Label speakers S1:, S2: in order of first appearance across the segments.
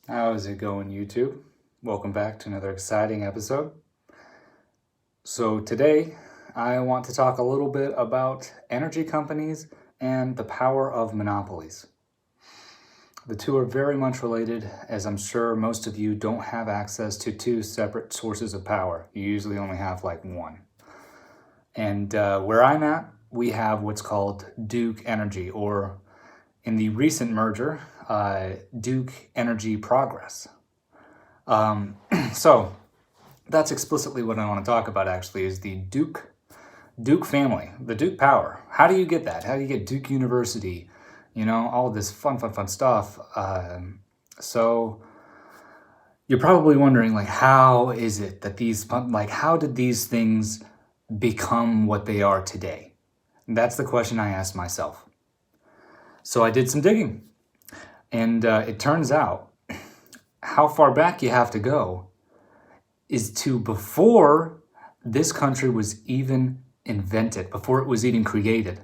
S1: How's it going, YouTube? Welcome back to another exciting episode. So today, I want to talk a little bit about energy companies and the power of monopolies. The two are very much related, as I'm sure most of you don't have access to two separate sources of power. You usually only have like one. And where I'm at, we have what's called Duke Energy, or in the recent merger, Duke Energy Progress. So that's explicitly what I want to talk about, actually, is the Duke family, the Duke power. How do you get that? How do you get Duke University? All of this fun stuff. So you're probably wondering, like, how is it that how did these things become what they are today? And that's the question I asked myself. So I did some digging, and it turns out how far back you have to go is to before this country was even invented, before it was even created.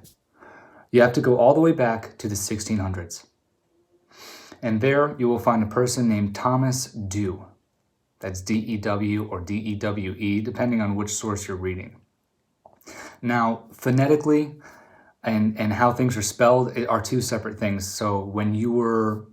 S1: You have to go all the way back to the 1600s. And there you will find a person named Thomas Dew. That's D-E-W or D-E-W-E, depending on which source you're reading. Now, phonetically and how things are spelled are two separate things. So when you were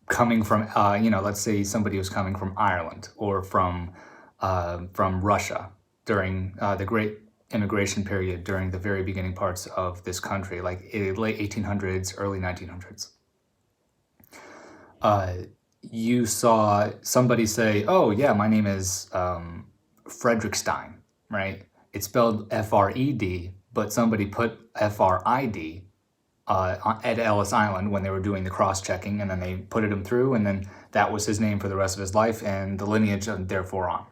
S1: coming from, let's say somebody was coming from Ireland or from Russia during the Great Immigration period, during the very beginning parts of this country, like late 1800s, early 1900s. You saw somebody say, "Oh yeah, my name is Frederick Stein," right? It's spelled F-R-E-D, but somebody put F-R-I-D at Ellis Island when they were doing the cross-checking, and then they put him through, and then that was his name for the rest of his life, and the lineage therefore on.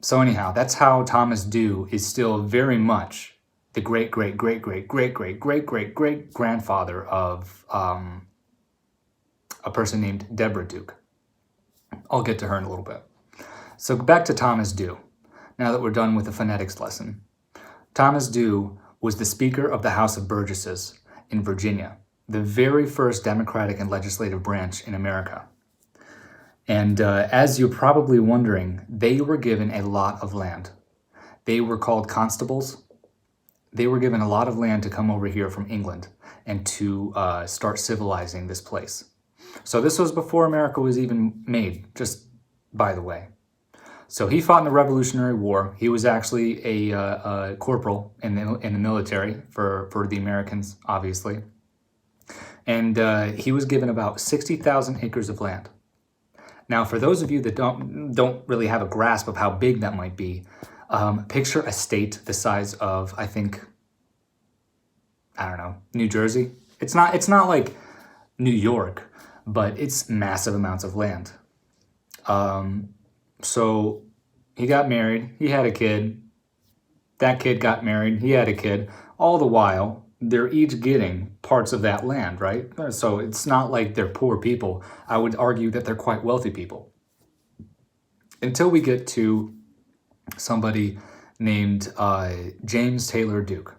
S1: So anyhow, that's how Thomas Dew is still very much the great-great-great-great-great-great-great-great-grandfather of a person named Deborah Duke. I'll get to her in a little bit. So back to Thomas Dew, now that we're done with the phonetics lesson. Thomas Dew was the Speaker of the House of Burgesses in Virginia, the very first democratic and legislative branch in America. And as you're probably wondering, they were given a lot of land. They were called constables. They were given a lot of land to come over here from England and to start civilizing this place. So this was before America was even made, just by the way. So he fought in the Revolutionary War. He was actually a corporal in the military for the Americans, obviously. And he was given about 60,000 acres of land. Now, for those of you that don't really have a grasp of how big that might be, picture a state the size of, I don't know, New Jersey. It's not like New York, but it's massive amounts of land. So he got married, he had a kid, that kid got married, he had a kid. All the while, they're each getting parts of that land, right? So it's not like they're poor people. I would argue that they're quite wealthy people. Until we get to somebody named James Taylor Duke.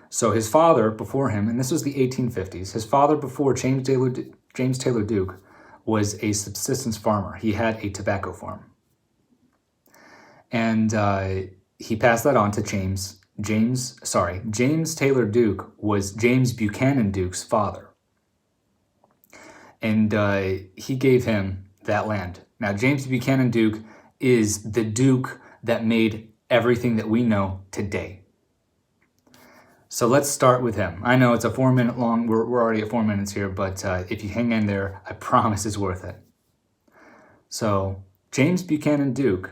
S1: So his father before him, and this was the 1850s, his father before James Taylor Duke was a subsistence farmer. He had a tobacco farm. And he passed that on to James Taylor Duke was James Buchanan Duke's father. And he gave him that land. Now, James Buchanan Duke is the Duke that made everything that we know today. So let's start with him. I know it's a 4-minute long, we're already at 4 minutes here, but if you hang in there, I promise it's worth it. So James Buchanan Duke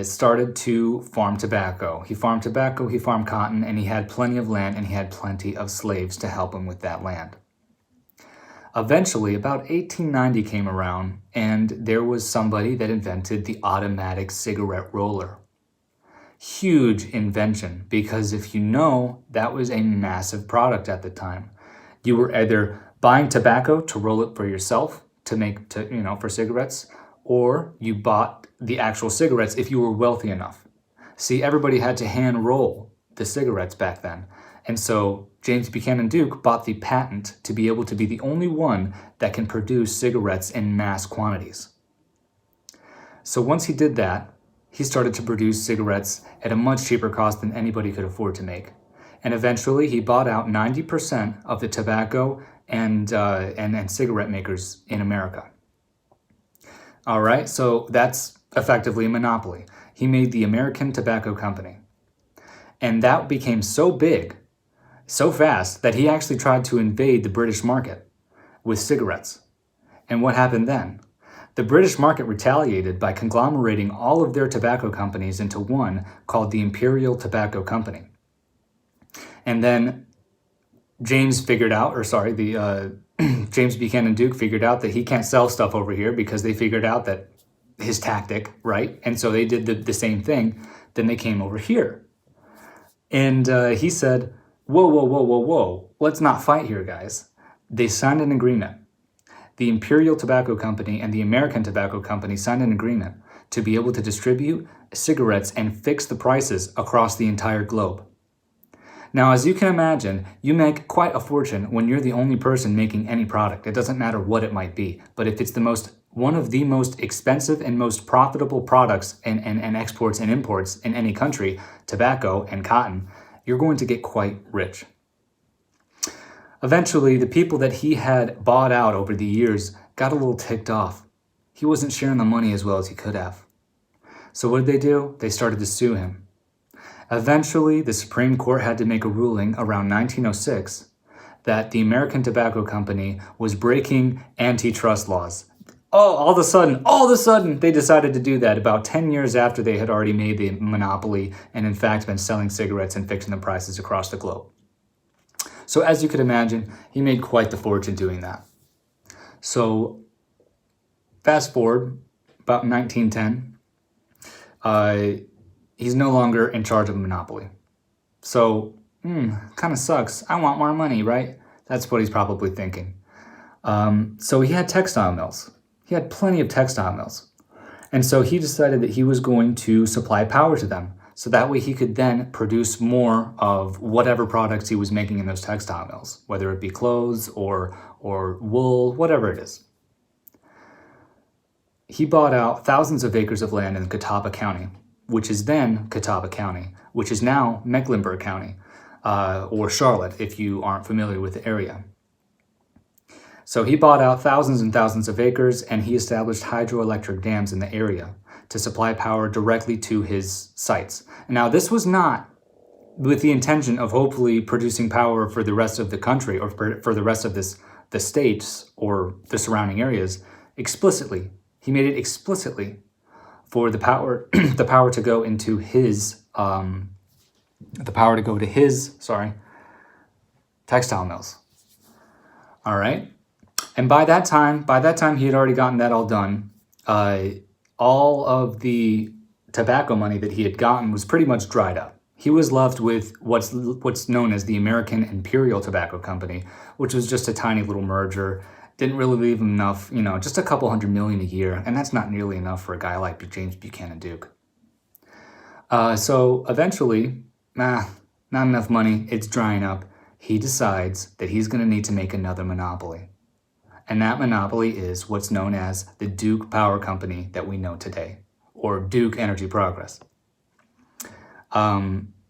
S1: started to farm tobacco. He farmed tobacco, he farmed cotton, and he had plenty of land, and he had plenty of slaves to help him with that land. Eventually, about 1890 came around, and there was somebody that invented the automatic cigarette roller. Huge invention, because if you know, that was a massive product at the time. You were either buying tobacco to roll it for yourself, for cigarettes, or you bought the actual cigarettes if you were wealthy enough. See, everybody had to hand roll the cigarettes back then. And so James Buchanan Duke bought the patent to be able to be the only one that can produce cigarettes in mass quantities. So once he did that, he started to produce cigarettes at a much cheaper cost than anybody could afford to make. And eventually he bought out 90% of the tobacco and cigarette makers in America. All right, so that's effectively a monopoly. He made the American Tobacco Company. And that became so big, so fast, that he actually tried to invade the British market with cigarettes. And what happened then? The British market retaliated by conglomerating all of their tobacco companies into one called the Imperial Tobacco Company. And then James Buchanan Duke figured out that he can't sell stuff over here because they figured out that his tactic, right? And so they did the same thing. Then they came over here. And he said, whoa, let's not fight here, guys. They signed an agreement. The Imperial Tobacco Company and the American Tobacco Company signed an agreement to be able to distribute cigarettes and fix the prices across the entire globe. Now, as you can imagine, you make quite a fortune when you're the only person making any product. It doesn't matter what it might be, but if it's one of the most expensive and most profitable products and exports and imports in any country, tobacco and cotton, you're going to get quite rich. Eventually, the people that he had bought out over the years got a little ticked off. He wasn't sharing the money as well as he could have. So what did they do? They started to sue him. Eventually, the Supreme Court had to make a ruling around 1906 that the American Tobacco Company was breaking antitrust laws. Oh, all of a sudden, they decided to do that about 10 years after they had already made the monopoly and in fact been selling cigarettes and fixing the prices across the globe. So as you could imagine, he made quite the fortune doing that. So fast forward, about 1910, he's no longer in charge of a monopoly. So, kind of sucks. I want more money, right? That's what he's probably thinking. So he had textile mills. He had plenty of textile mills. And so he decided that he was going to supply power to them. So that way he could then produce more of whatever products he was making in those textile mills, whether it be clothes or wool, whatever it is. He bought out thousands of acres of land in Catawba County, which is then Catawba County, which is now Mecklenburg County, or Charlotte, if you aren't familiar with the area. So he bought out thousands and thousands of acres, and he established hydroelectric dams in the area to supply power directly to his sites. Now, this was not with the intention of hopefully producing power for the rest of the country or for the rest of the states or the surrounding areas explicitly. He made it explicitly for the power to go into his textile mills. All right. And by that time he had already gotten that all done. All of the tobacco money that he had gotten was pretty much dried up. He was left with what's known as the American Imperial Tobacco Company, which was just a tiny little merger. Didn't really leave him enough, just a couple $100 million a year, and that's not nearly enough for a guy like James Buchanan Duke. So eventually, not enough money, it's drying up. He decides that he's going to need to make another monopoly. And that monopoly is what's known as the Duke Power Company that we know today, or Duke Energy Progress.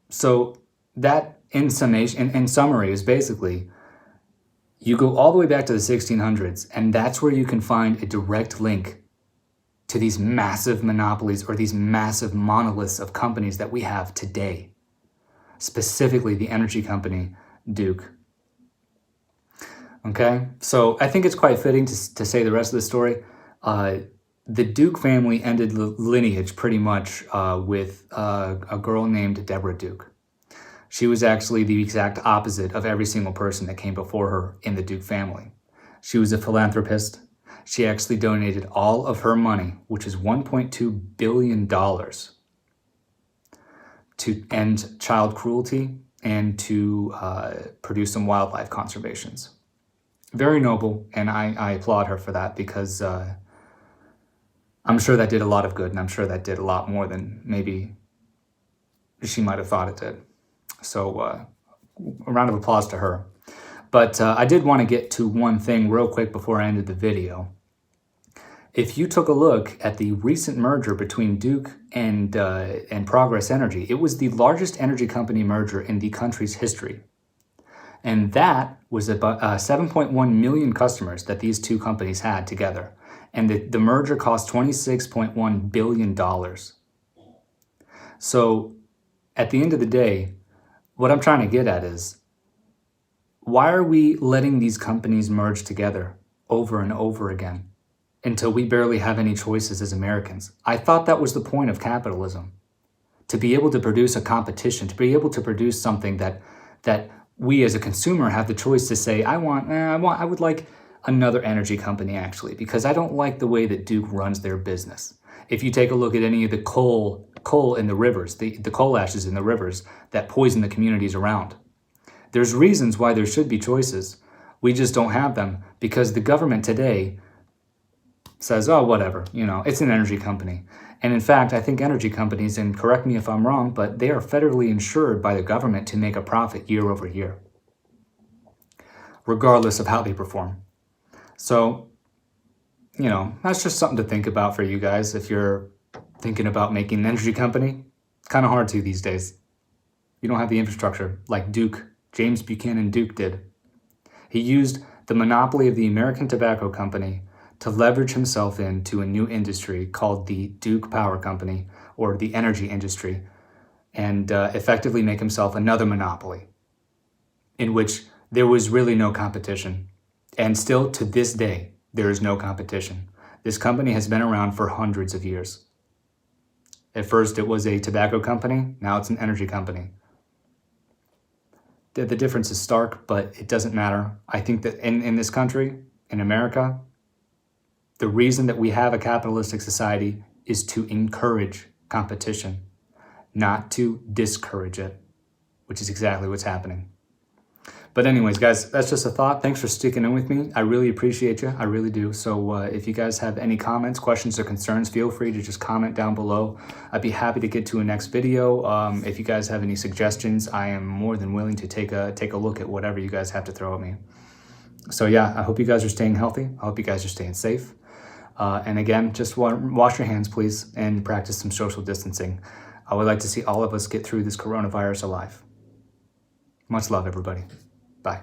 S1: So that in summary is basically, you go all the way back to the 1600s, and that's where you can find a direct link to these massive monopolies or these massive monoliths of companies that we have today, specifically the energy company Duke. Okay, so I think it's quite fitting to say the rest of the story. The Duke family ended the lineage pretty much with a girl named Deborah Duke. She was actually the exact opposite of every single person that came before her in the Duke family. She was a philanthropist. She actually donated all of her money, which is $1.2 billion, to end child cruelty and to produce some wildlife conservations. Very noble, and I applaud her for that because I'm sure that did a lot of good, and I'm sure that did a lot more than maybe she might have thought it did. So a round of applause to her. But I did want to get to one thing real quick before I ended the video. If you took a look at the recent merger between Duke and Progress Energy, it was the largest energy company merger in the country's history. And that was about 7.1 million customers that these two companies had together. And the merger cost $26.1 billion. So at the end of the day, what I'm trying to get at is, why are we letting these companies merge together over and over again until we barely have any choices as Americans? I thought that was the point of capitalism, to be able to produce a competition, to be able to produce something that we as a consumer have the choice to say, I would like another energy company actually, because I don't like the way that Duke runs their business. If you take a look at any of the coal in the rivers, the coal ashes in the rivers that poison the communities around, there's reasons why there should be choices. We just don't have them because the government today says, oh, whatever, it's an energy company. And in fact, I think energy companies, and correct me if I'm wrong, but they are federally insured by the government to make a profit year over year, regardless of how they perform. So, that's just something to think about for you guys if you're thinking about making an energy company. It's kind of hard to these days. You don't have the infrastructure like James Buchanan Duke did. He used the monopoly of the American Tobacco Company to leverage himself into a new industry called the Duke Power Company, or the energy industry, and effectively make himself another monopoly in which there was really no competition. And still to this day, there is no competition. This company has been around for hundreds of years. At first it was a tobacco company, now it's an energy company. The difference is stark, but it doesn't matter. I think that in this country, in America, the reason that we have a capitalistic society is to encourage competition, not to discourage it, which is exactly what's happening. But anyways, guys, that's just a thought. Thanks for sticking in with me. I really appreciate you. I really do. So if you guys have any comments, questions, or concerns, feel free to just comment down below. I'd be happy to get to a next video. If you guys have any suggestions, I am more than willing to take a look at whatever you guys have to throw at me. So yeah, I hope you guys are staying healthy. I hope you guys are staying safe. And again, just wash your hands, please, and practice some social distancing. I would like to see all of us get through this coronavirus alive. Much love, everybody. Bye.